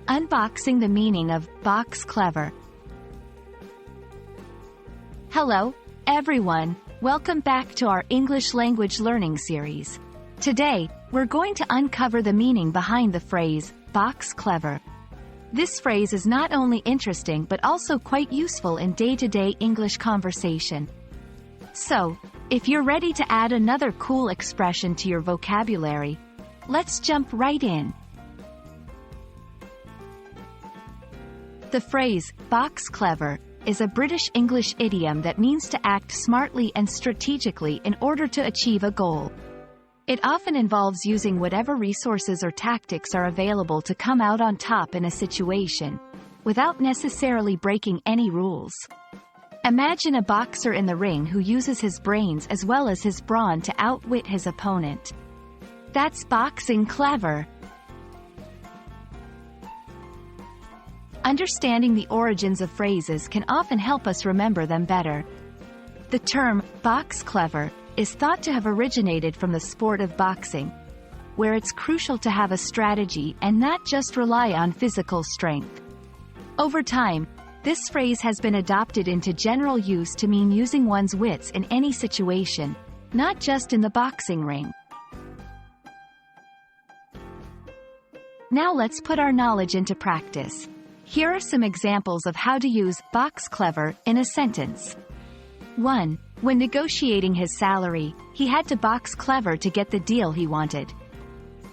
Unboxing the meaning of box clever. Hello, everyone. Welcome back to our English language learning series. Today, we're going to uncover the meaning behind the phrase, box clever. This phrase is not only interesting but also quite useful in day-to-day English conversation. So, if you're ready to add another cool expression to your vocabulary, let's jump right in. The phrase, box clever, is a British English idiom that means to act smartly and strategically in order to achieve a goal. It often involves using whatever resources or tactics are available to come out on top in a situation, without necessarily breaking any rules. Imagine a boxer in the ring who uses his brains as well as his brawn to outwit his opponent. That's boxing clever. Understanding the origins of phrases can often help us remember them better. The term, box clever, is thought to have originated from the sport of boxing, where it's crucial to have a strategy and not just rely on physical strength. Over time, this phrase has been adopted into general use to mean using one's wits in any situation, not just in the boxing ring. Now let's put our knowledge into practice. Here are some examples of how to use box clever in a sentence. 1. When negotiating his salary, he had to box clever to get the deal he wanted.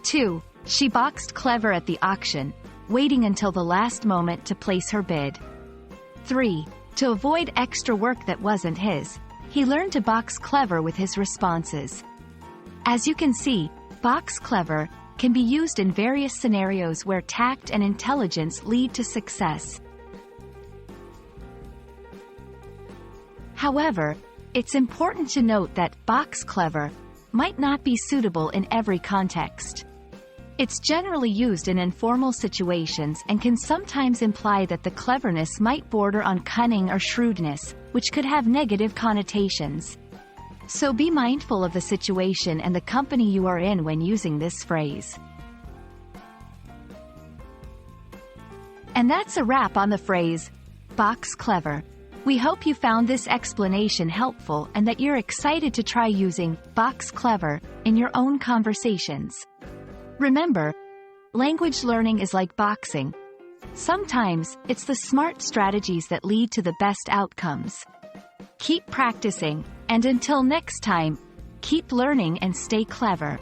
2. She boxed clever at the auction, waiting until the last moment to place her bid. 3. To avoid extra work that wasn't his, he learned to box clever with his responses. As you can see, box clever can be used in various scenarios where tact and intelligence lead to success. However, it's important to note that box clever might not be suitable in every context. It's generally used in informal situations and can sometimes imply that the cleverness might border on cunning or shrewdness, which could have negative connotations. So be mindful of the situation and the company you are in when using this phrase. And that's a wrap on the phrase, box clever. We hope you found this explanation helpful and that you're excited to try using box clever in your own conversations. Remember, language learning is like boxing. Sometimes, it's the smart strategies that lead to the best outcomes. Keep practicing, and until next time, keep learning and stay clever.